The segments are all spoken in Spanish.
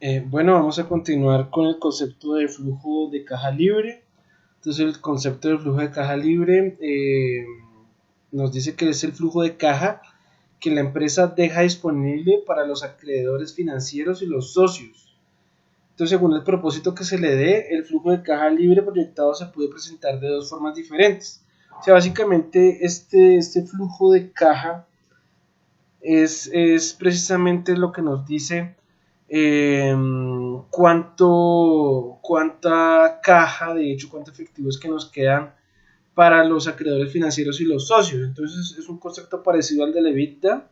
Bueno, vamos a continuar con el concepto de flujo de caja libre. Entonces, el concepto de flujo de caja libre nos dice que es el flujo de caja que la empresa deja disponible para los acreedores financieros y los socios. Entonces, según el propósito que se le dé, el flujo de caja libre proyectado se puede presentar de dos formas diferentes. O sea, básicamente este flujo de caja es precisamente lo que nos dice eh, cuánta caja, de hecho, cuánto efectivos que nos quedan para los acreedores financieros y los socios. Entonces es un concepto parecido al del EBITDA,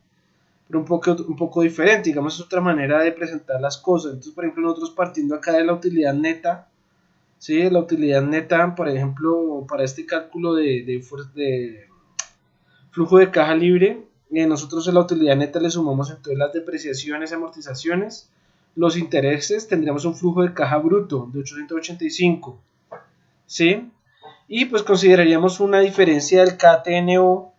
pero un poco diferente, digamos, es otra manera de presentar las cosas. Entonces, por ejemplo, nosotros partiendo acá de la utilidad neta, ¿sí? La utilidad neta, por ejemplo, para este cálculo de flujo de caja libre, nosotros en la utilidad neta le sumamos entonces las depreciaciones y amortizaciones, los intereses, tendríamos un flujo de caja bruto de 885, ¿sí? Y pues consideraríamos una diferencia del KTNO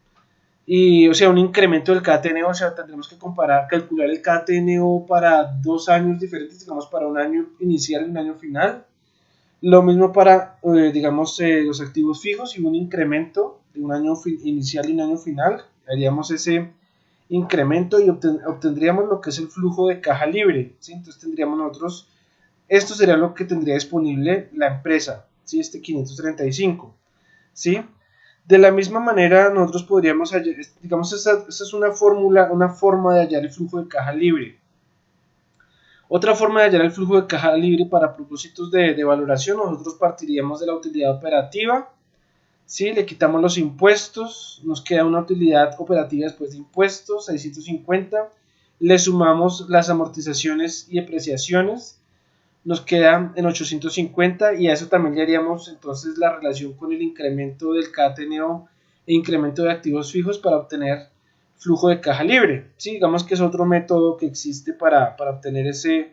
y, o sea, un incremento del KTNO, o sea, tendremos que calcular el KTNO para 2 años diferentes, digamos, para un año inicial y un año final. Lo mismo para, digamos, los activos fijos y un incremento de un año inicial y un año final. Haríamos ese incremento y obtendríamos lo que es el flujo de caja libre, ¿sí? Entonces tendríamos nosotros, esto sería lo que tendría disponible la empresa, ¿sí? Este 535, ¿sí? De la misma manera, nosotros podríamos hallar, digamos, esa es una fórmula, una forma de hallar el flujo de caja libre. Otra forma de hallar el flujo de caja libre para propósitos de valoración, nosotros partiríamos de la utilidad operativa, ¿sí? Le quitamos los impuestos, nos queda una utilidad operativa después de impuestos, 650, le sumamos las amortizaciones y depreciaciones, nos queda en 850 y a eso también le haríamos entonces la relación con el incremento del KTNO e incremento de activos fijos para obtener flujo de caja libre. Sí, digamos que es otro método que existe para obtener ese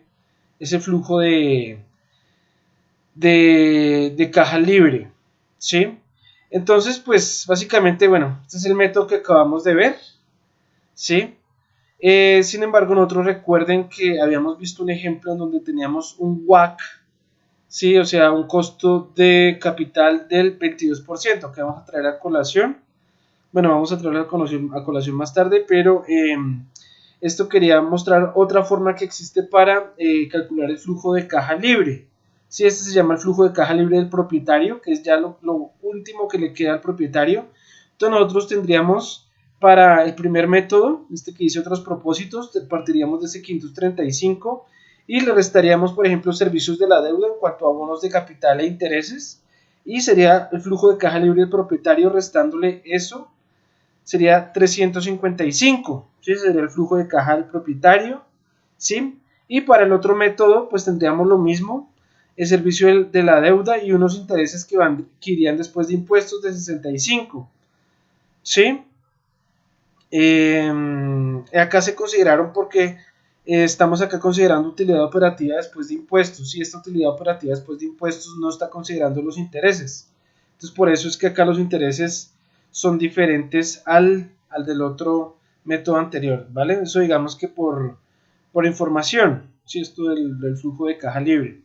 flujo de caja libre. ¿Sí? Entonces, pues básicamente, bueno, este es el método que acabamos de ver. ¿Sí? Sin embargo, nosotros recuerden que habíamos visto un ejemplo en donde teníamos un WAC, ¿sí? O sea, un costo de capital del 22% que vamos a traer a colación. Bueno, vamos a traer a colación más tarde, pero esto quería mostrar otra forma que existe para calcular el flujo de caja libre. Sí, este se llama el flujo de caja libre del propietario, que es ya lo último que le queda al propietario. Entonces nosotros tendríamos para el primer método, este que dice otros propósitos, partiríamos de ese 535 y le restaríamos, por ejemplo, servicios de la deuda en cuanto a bonos de capital e intereses, y sería el flujo de caja libre del propietario restándole eso, sería 355, ¿sí? Sería el flujo de caja del propietario, ¿sí? Y para el otro método, pues tendríamos lo mismo, el servicio de la deuda y unos intereses que irían después de impuestos de 65, ¿sí? Acá se consideraron porque estamos acá considerando utilidad operativa después de impuestos, y esta utilidad operativa después de impuestos no está considerando los intereses. Entonces, por eso es que acá los intereses son diferentes al del otro método anterior, ¿vale? Eso digamos que por información, ¿sí? Esto del flujo de caja libre.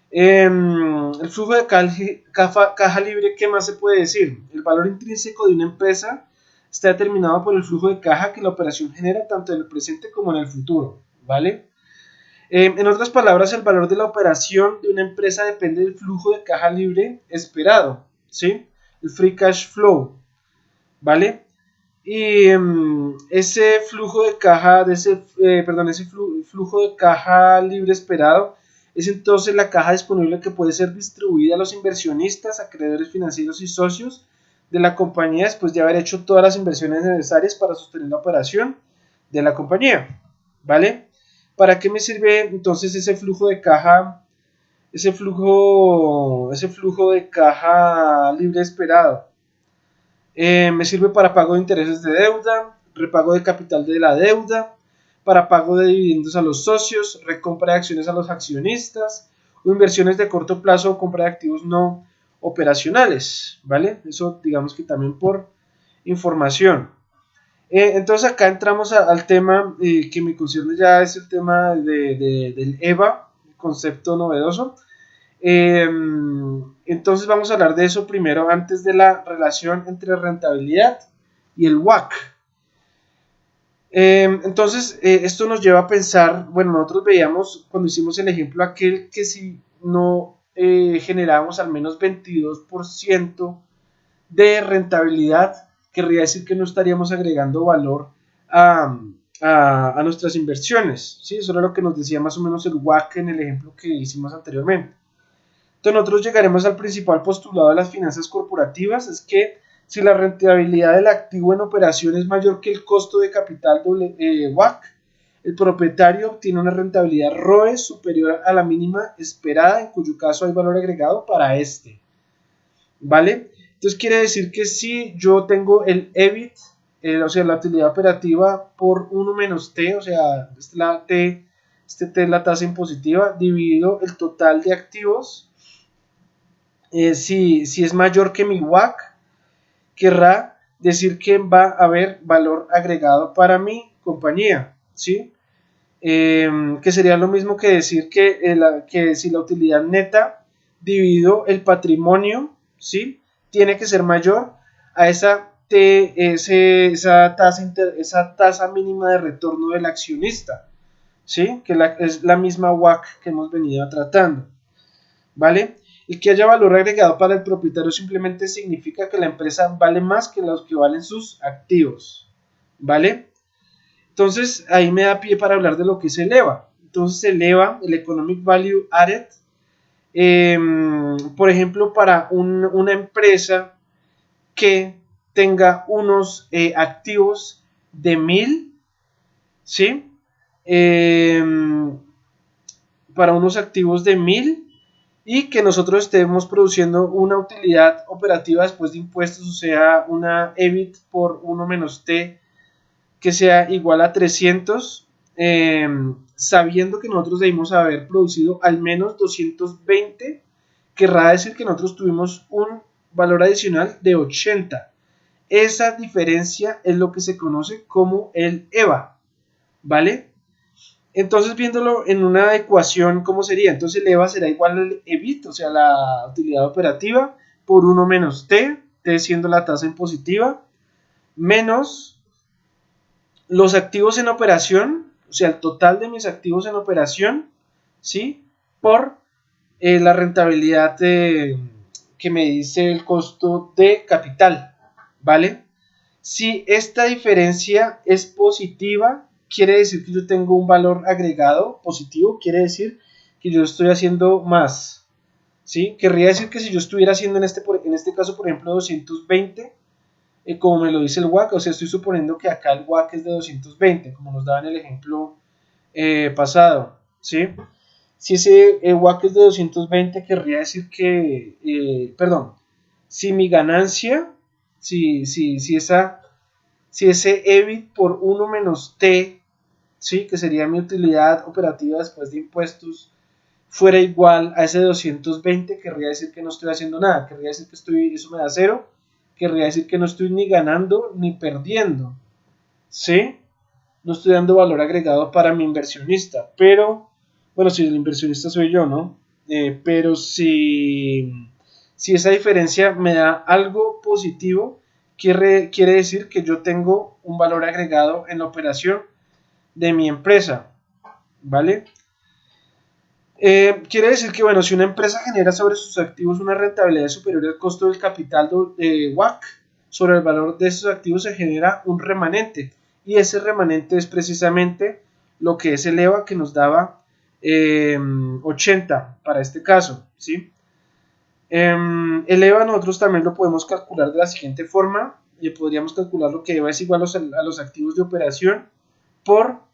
El flujo de caja libre, ¿qué más se puede decir? El valor intrínseco de una empresa está determinado por el flujo de caja que la operación genera tanto en el presente como en el futuro, ¿vale? En otras palabras, el valor de la operación de una empresa depende del flujo de caja libre esperado, ¿sí? El free cash flow, ¿vale? Y ese flujo de caja, flujo de caja libre esperado es entonces la caja disponible que puede ser distribuida a los inversionistas, acreedores financieros y socios de la compañía después de haber hecho todas las inversiones necesarias para sostener la operación de la compañía, ¿vale? ¿Para qué me sirve entonces ese flujo de caja, ese flujo de caja libre esperado? Me sirve para pago de intereses de deuda, repago de capital de la deuda, para pago de dividendos a los socios, recompra de acciones a los accionistas, o inversiones de corto plazo o compra de activos no operacionales, ¿vale? Eso digamos que también por información. Entonces acá entramos al tema que me concierne ya, es el tema del EVA, concepto novedoso. Entonces vamos a hablar de eso primero antes de la relación entre rentabilidad y el WACC. Entonces esto nos lleva a pensar, bueno, nosotros veíamos cuando hicimos el ejemplo aquel que si no generábamos al menos 22% de rentabilidad, querría decir que no estaríamos agregando valor a, a nuestras inversiones, ¿sí? Eso era lo que nos decía más o menos el WACC en el ejemplo que hicimos anteriormente. Entonces nosotros llegaremos al principal postulado de las finanzas corporativas, es que si la rentabilidad del activo en operación es mayor que el costo de capital WACC, el propietario obtiene una rentabilidad ROE superior a la mínima esperada, en cuyo caso hay valor agregado para este, ¿vale? Entonces quiere decir que si yo tengo el EBIT, o sea, la utilidad operativa por 1 menos T, o sea, T es la tasa impositiva, dividido el total de activos, si es mayor que mi WACC, querrá decir que va a haber valor agregado para mi compañía, ¿sí? Que sería lo mismo que decir que si la utilidad neta dividido el patrimonio, ¿sí? Tiene que ser mayor a esa tasa mínima de retorno del accionista, ¿sí? Que es la misma WACC que hemos venido tratando, ¿vale? El que haya valor agregado para el propietario simplemente significa que la empresa vale más que los que valen sus activos, ¿vale? Entonces ahí me da pie para hablar de lo que es el EVA. Entonces el EVA, el Economic Value Added, por ejemplo, para una empresa que tenga unos activos de 1000, ¿sí? Para unos activos de 1000 y que nosotros estemos produciendo una utilidad operativa después de impuestos, o sea, una EBIT por 1 menos T que sea igual a 300, sabiendo que nosotros debimos haber producido al menos 220, querrá decir que nosotros tuvimos un valor adicional de 80. Esa diferencia es lo que se conoce como el EVA, ¿vale? Entonces, viéndolo en una ecuación, ¿cómo sería? Entonces, el EVA será igual al EBIT, o sea, la utilidad operativa, por 1 menos T, T siendo la tasa impositiva, menos los activos en operación, o sea, el total de mis activos en operación, ¿sí? Por la rentabilidad que me dice el costo de capital, ¿vale? Si esta diferencia es positiva, quiere decir que yo tengo un valor agregado positivo, quiere decir que yo estoy haciendo más, ¿sí? Querría decir que si yo estuviera haciendo en este caso, por ejemplo, 220, como me lo dice el WACC, o sea, estoy suponiendo que acá el WACC es de 220, como nos daba en el ejemplo pasado, ¿sí? Si ese WACC es de 220, querría decir que, perdón, si mi ganancia, si ese EBIT por 1 menos T, ¿sí? Que sería mi utilidad operativa después de impuestos, fuera igual a ese 220, querría decir que no estoy haciendo nada, querría decir que eso me da cero, querría decir que no estoy ni ganando ni perdiendo, ¿sí? No estoy dando valor agregado para mi inversionista, pero, bueno, si el inversionista soy yo, ¿no? Pero si esa diferencia me da algo positivo, quiere decir que yo tengo un valor agregado en la operación de mi empresa, ¿vale? Quiere decir que, bueno, si una empresa genera sobre sus activos una rentabilidad superior al costo del capital WACC, sobre el valor de esos activos se genera un remanente, y ese remanente es precisamente lo que es el EVA que nos daba 80 para este caso, ¿sí? El EVA nosotros también lo podemos calcular de la siguiente forma, y podríamos calcular lo que EVA es igual a los activos de operación por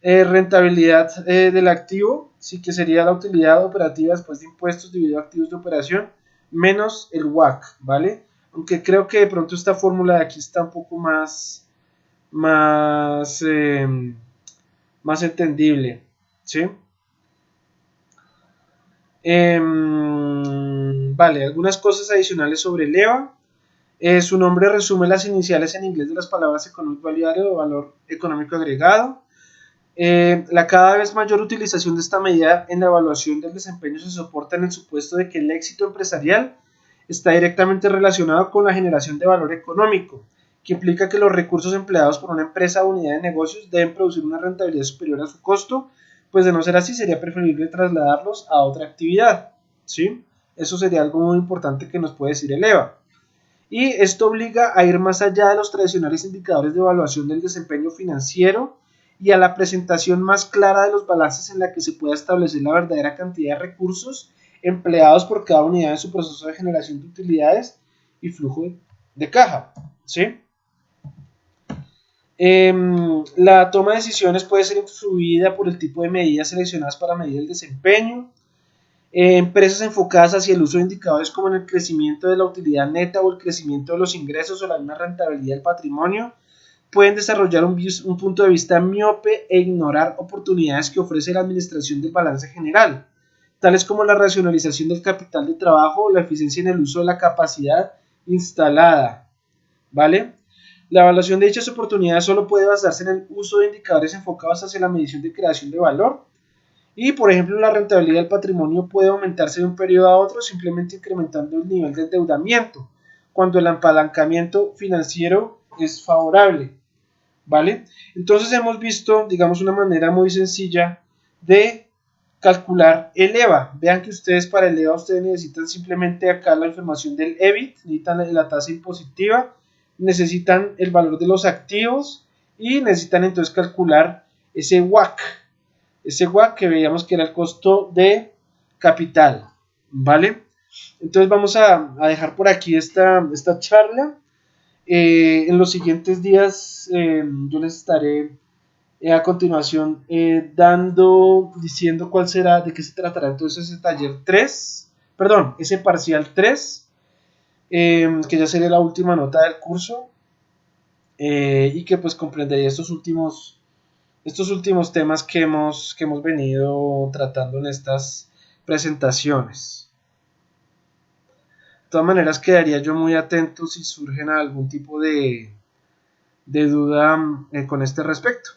rentabilidad del activo, sí, que sería la utilidad operativa después de impuestos dividido a activos de operación, menos el WACC, ¿vale? Aunque creo que de pronto esta fórmula de aquí está un poco más, más entendible, ¿sí? Vale, algunas cosas adicionales sobre el EVA. Su nombre resume las iniciales en inglés de las palabras economic value added o valor económico agregado. La cada vez mayor utilización de esta medida en la evaluación del desempeño se soporta en el supuesto de que el éxito empresarial está directamente relacionado con la generación de valor económico, que implica que los recursos empleados por una empresa o unidad de negocios deben producir una rentabilidad superior a su costo, pues de no ser así sería preferible trasladarlos a otra actividad, ¿sí? Eso sería algo muy importante que nos puede decir el EVA. Y esto obliga a ir más allá de los tradicionales indicadores de evaluación del desempeño financiero y a la presentación más clara de los balances en la que se pueda establecer la verdadera cantidad de recursos empleados por cada unidad en su proceso de generación de utilidades y flujo de caja, ¿sí? La toma de decisiones puede ser influida por el tipo de medidas seleccionadas para medir el desempeño. Empresas enfocadas hacia el uso de indicadores como en el crecimiento de la utilidad neta o el crecimiento de los ingresos o la misma rentabilidad del patrimonio pueden desarrollar un punto de vista miope e ignorar oportunidades que ofrece la administración del balance general, tales como la racionalización del capital de trabajo o la eficiencia en el uso de la capacidad instalada, ¿vale? La evaluación de dichas oportunidades solo puede basarse en el uso de indicadores enfocados hacia la medición de creación de valor y, por ejemplo, la rentabilidad del patrimonio puede aumentarse de un periodo a otro simplemente incrementando el nivel de endeudamiento, cuando el apalancamiento financiero es favorable, ¿vale? Entonces hemos visto, digamos, una manera muy sencilla de calcular el EVA. Vean que ustedes para el EVA ustedes necesitan simplemente acá la información del EBIT, necesitan la tasa impositiva, necesitan el valor de los activos y necesitan entonces calcular ese WACC que veíamos que era el costo de capital, ¿vale? Entonces vamos a dejar por aquí esta charla. En los siguientes días yo les estaré a continuación diciendo cuál será, de qué se tratará entonces ese taller 3, perdón, ese parcial 3, que ya sería la última nota del curso y que pues comprendería estos últimos temas que hemos venido tratando en estas presentaciones. De todas maneras quedaría yo muy atento si surgen algún tipo de duda con este respecto.